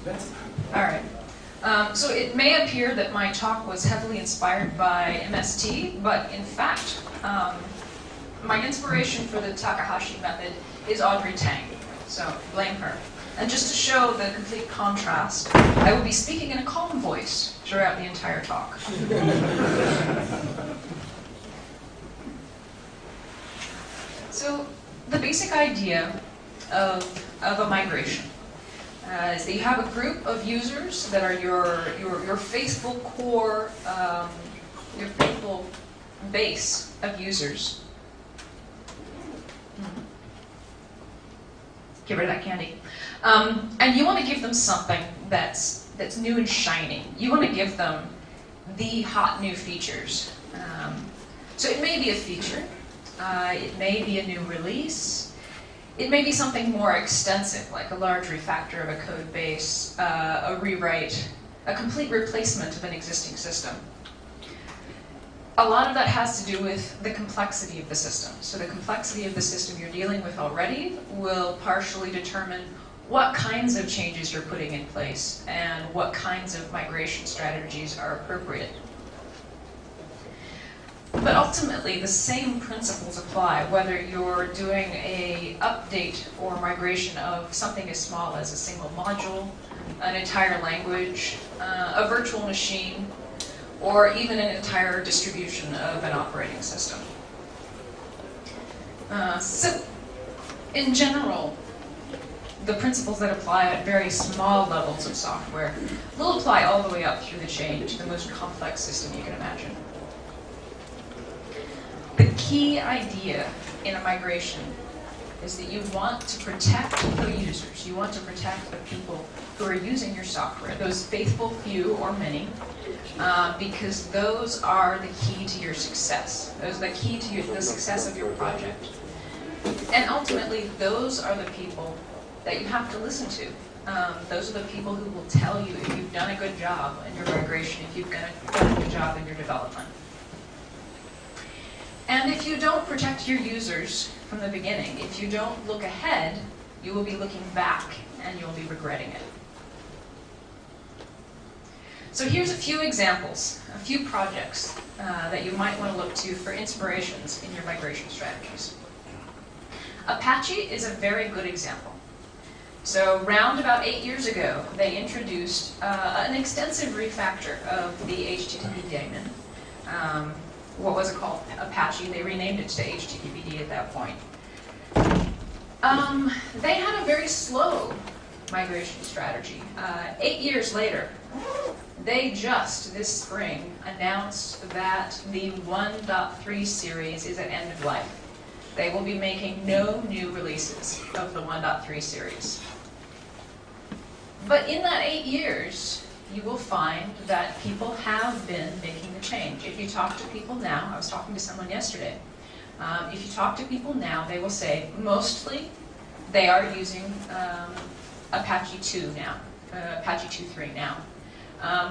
All right. So it may appear that my talk was heavily inspired by MST, but in fact, my inspiration for the Takahashi method is Audrey Tang. So blame her. And just to show the complete contrast, I will be speaking in a calm voice throughout the entire talk. So the basic idea of a migration is that you have a group of users that are your faithful core, your faithful base of users. Get rid of that candy. And you want to give them something that's new and shiny. You want to give them the hot new features. So it may be a feature. It may be a new release. It may be something more extensive, like a large refactor of a code base, a rewrite, a complete replacement of an existing system. A lot of that has to do with the complexity of the system. So the complexity of the system you're dealing with already will partially determine what kinds of changes you're putting in place and what kinds of migration strategies are appropriate. But ultimately, the same principles apply whether you're doing an update or migration of something as small as a single module, an entire language, a virtual machine, or even an entire distribution of an operating system. So, in general, the principles that apply at very small levels of software will apply all the way up through the chain to the most complex system you can imagine. The key idea in a migration is that you want to protect the users. You want to protect the people who are using your software, those faithful few or many, because those are the key to your success. Those are the key to the success of your project. And ultimately, those are the people that you have to listen to. Those are the people who will tell you if you've done a good job in your migration, if you've done a good job in your development. And if you don't protect your users from the beginning, if you don't look ahead, you will be looking back and you'll be regretting it. So here's a few examples, a few projects that you might want to look to for inspirations in your migration strategies. Apache is a very good example. So round about 8 years ago, they introduced an extensive refactor of the HTTP daemon. What was it called? Apache. They renamed it to HTTPD at that point. They had a very slow migration strategy. 8 years later, they just this spring announced that the 1.3 series is at end of life. They will be making no new releases of the 1.3 series. But in that 8 years, you will find that people have been making the change. If you talk to people now, I was talking to someone yesterday, if you talk to people now, they will say mostly they are using Apache 2 now, Apache 2.3 now.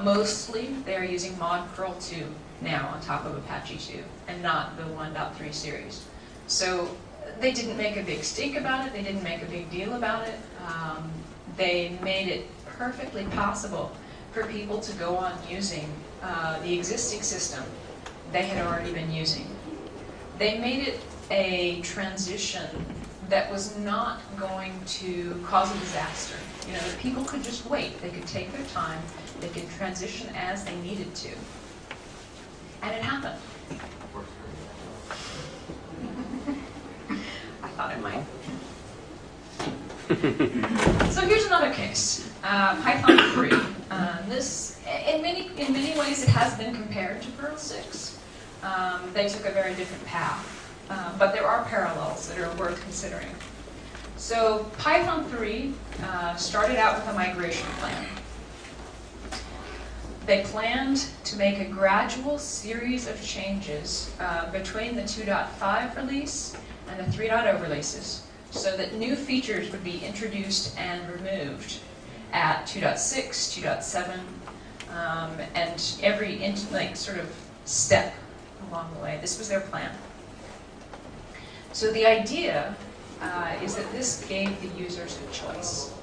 Mostly they are using mod curl 2 now on top of Apache 2 and not the 1.3 series. So they didn't make a big stink about it, they didn't make a big deal about it. They made it perfectly possible for people to go on using the existing system they had already been using. They made it a transition that was not going to cause a disaster. You know, the people could just wait. They could take their time. They could transition as they needed to. And it happened. I thought it might. So here's another case, Python 3. This, in many ways, it has been compared to Perl 6. They took a very different path, but there are parallels that are worth considering. So Python 3 started out with a migration plan. They planned to make a gradual series of changes between the 2.5 release and the 3.0 releases, so that new features would be introduced and removed at 2.6, 2.7, and every sort of step along the way. This was their plan. So the idea is that this gave the users a choice.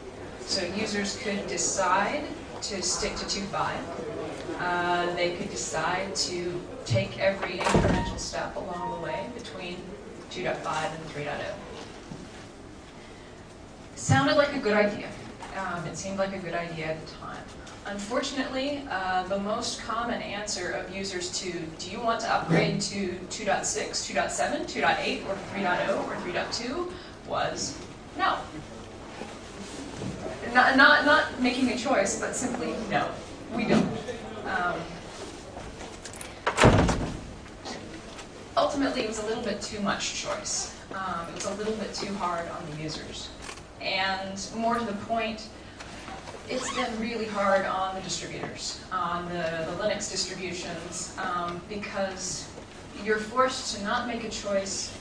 So users could decide to stick to 2.5. They could decide to take every incremental step along the way between 2.5 and 3.0. Sounded like a good idea. It seemed like a good idea at the time. Unfortunately, the most common answer of users to, do you want to upgrade to 2.6, 2.7, 2.8, or 3.0, or 3.2, was no. Not making a choice, but simply no, we don't. Ultimately, it was a little bit too much choice. It was a little bit too hard on the users. And more to the point, it's been really hard on the distributors, on the Linux distributions, because you're forced to not make a choice.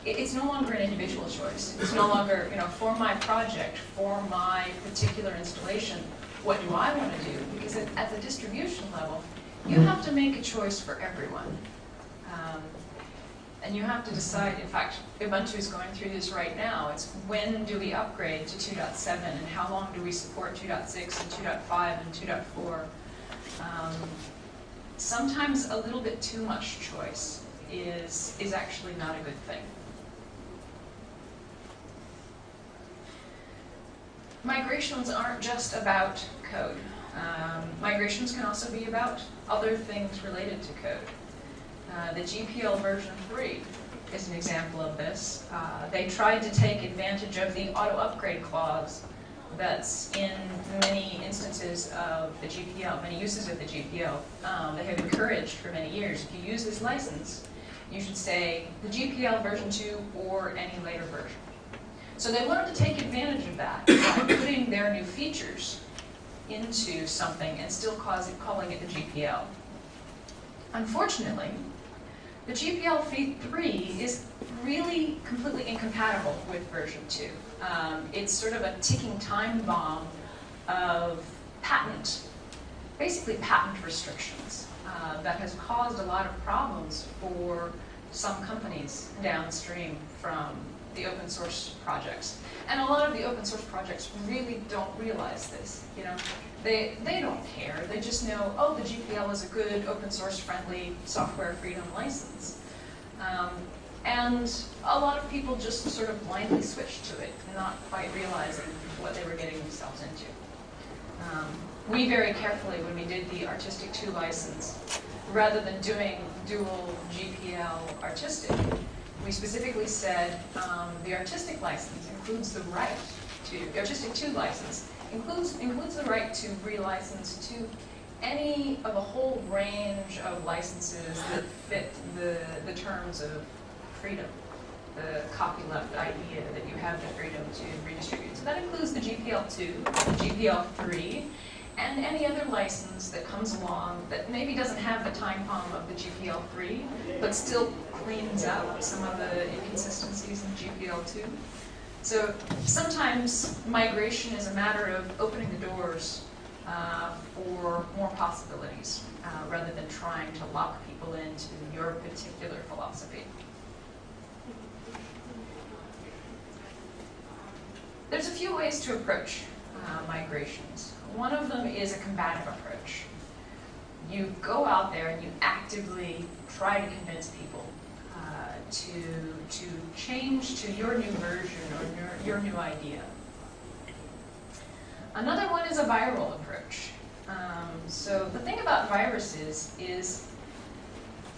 It's no longer an individual choice. It's no longer, for my project, for my particular installation, what do I want to do? Because at the distribution level, you have to make a choice for everyone. And you have to decide, in fact, Ubuntu is going through this right now. It's when do we upgrade to 2.7 and how long do we support 2.6 and 2.5 and 2.4. Sometimes a little bit too much choice is actually not a good thing. Migrations aren't just about code. Migrations can also be about other things related to code. The GPL version 3 is an example of this. They tried to take advantage of the auto-upgrade clause that's in many instances of the GPL, many uses of the GPL. They have encouraged for many years, if you use this license, you should say the GPL version 2 or any later version. So they wanted to take advantage of that by putting their new features into something and still calling it the GPL. Unfortunately, the GPL 3 is really completely incompatible with version 2. It's sort of a ticking time bomb of basically patent restrictions that has caused a lot of problems for some companies downstream from the open source projects. And a lot of the open source projects really don't realize this. They don't care. They just know, oh, the GPL is a good open source friendly software freedom license. And a lot of people just sort of blindly switched to it, not quite realizing what they were getting themselves into. We very carefully, when we did the Artistic 2 license, rather than doing dual GPL artistic, we specifically said the artistic license includes the right to, the Artistic 2 license includes the right to relicense to any of a whole range of licenses that fit the terms of freedom, the copyleft idea that you have the freedom to redistribute. So that includes the GPL2, the GPL3, and any other license that comes along that maybe doesn't have the time bomb of the GPL3, but still cleans up some of the inconsistencies in GPL2. So sometimes migration is a matter of opening the doors for more possibilities, rather than trying to lock people into your particular philosophy. There's a few ways to approach migrations. One of them is a combative approach. You go out there and you actively try to convince people to change to your new version or your new idea. Another one is a viral approach. So the thing about viruses is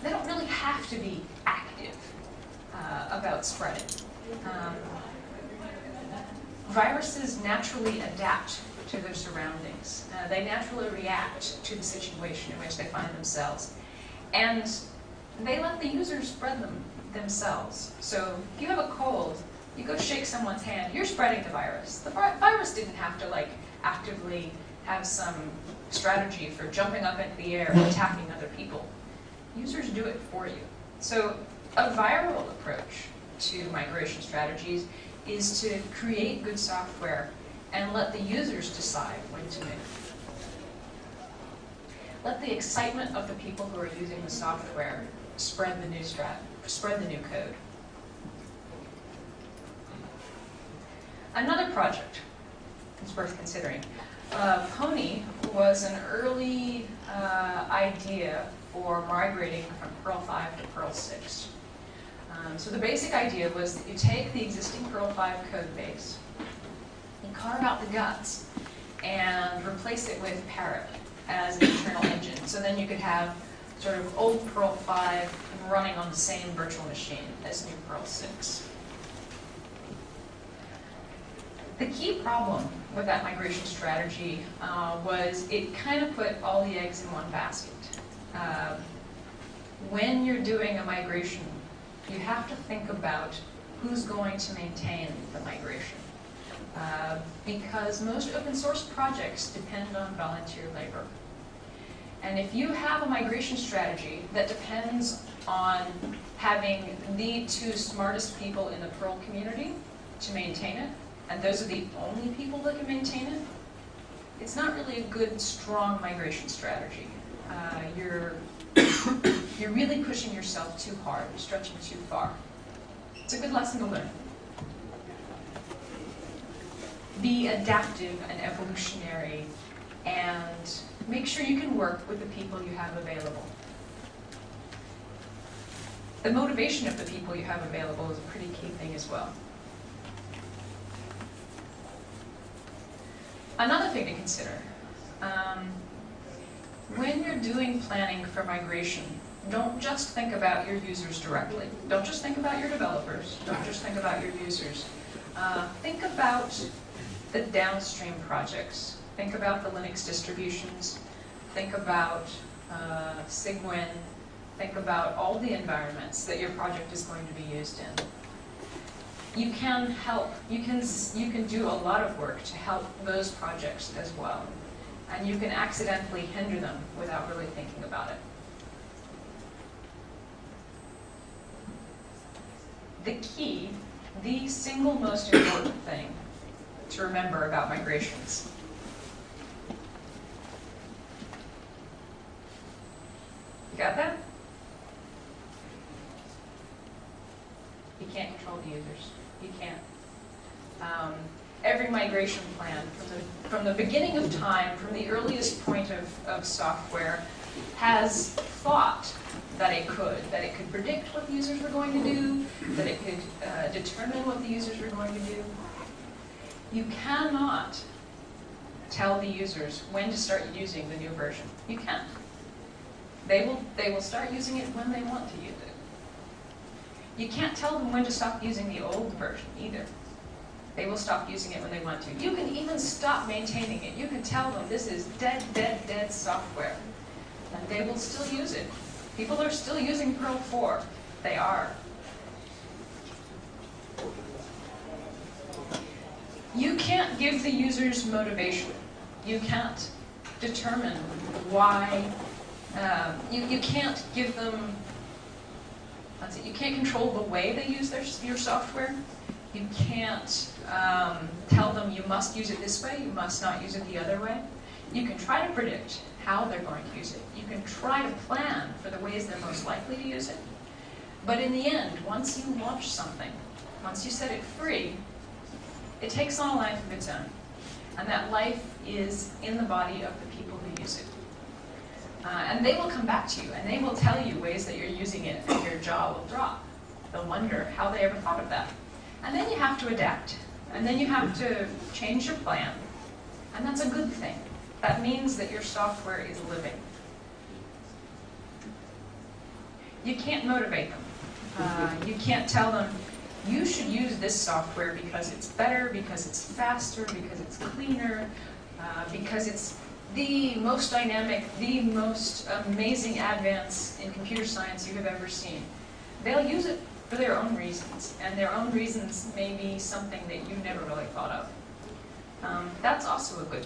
they don't really have to be active about spreading. Viruses naturally adapt to their surroundings. They naturally react to the situation in which they find themselves. And they let the users spread them themselves. So if you have a cold, you go shake someone's hand, you're spreading the virus. The virus didn't have to actively have some strategy for jumping up into the air and attacking other people. Users do it for you. So a viral approach to migration strategies is to create good software and let the users decide when to make. Let the excitement of the people who are using the software spread the new code. Another project is It's worth considering. Pony was an early idea for migrating from Perl 5 to Perl 6. So the basic idea was that you take the existing Perl 5 code base, you carve out the guts, and replace it with Parrot as an internal engine. So then you could have sort of old Perl 5 running on the same virtual machine as new Perl 6. The key problem with that migration strategy was it kind of put all the eggs in one basket. When you're doing a migration, you have to think about who's going to maintain the migration. Because most open source projects depend on volunteer labor. And if you have a migration strategy that depends on having the two smartest people in the Perl community to maintain it, and those are the only people that can maintain it, it's not really a good, strong migration strategy. You're really pushing yourself too hard, you're stretching too far. It's a good lesson to learn. Be adaptive and evolutionary, and make sure you can work with the people you have available. The motivation of the people you have available is a pretty key thing as well. Another thing to consider, when you're doing planning for migration, don't just think about your users directly. Don't just think about your developers. Don't just think about your users. Think about the downstream projects. Think about the Linux distributions. Think about Cygwin. Think about all the environments that your project is going to be used in. You can help. You can do a lot of work to help those projects as well. And you can accidentally hinder them without really thinking about it. The key, the single most important thing to remember about migrations. You got that? You can't control the users. You can't. Every migration plan, from the beginning of time, from the earliest point of software, has thought that it could predict what the users were going to do, that it could determine what the users were going to do. You cannot tell the users when to start using the new version. You can't. They will start using it when they want to use it. You can't tell them when to stop using the old version either. They will stop using it when they want to. You can even stop maintaining it. You can tell them this is dead, dead, dead software. And they will still use it. People are still using Perl 4. They are. You can't give the users motivation. You can't determine why. You can't give them. You can't control the way they use your software. You can't tell them you must use it this way, you must not use it the other way. You can try to predict how they're going to use it. You can try to plan for the ways they're most likely to use it. But in the end, once you launch something, once you set it free, it takes on a life of its own. And that life is in the body of the people who use it. And they will come back to you, and they will tell you ways that you're using it, and your jaw will drop. They'll wonder how they ever thought of that. And then you have to adapt. And then you have to change your plan. And that's a good thing. That means that your software is living. You can't motivate them. You can't tell them, you should use this software because it's better, because it's faster, because it's cleaner, because it's the most dynamic, the most amazing advance in computer science you have ever seen. They'll use it for their own reasons, and their own reasons may be something that you never really thought of. That's also a good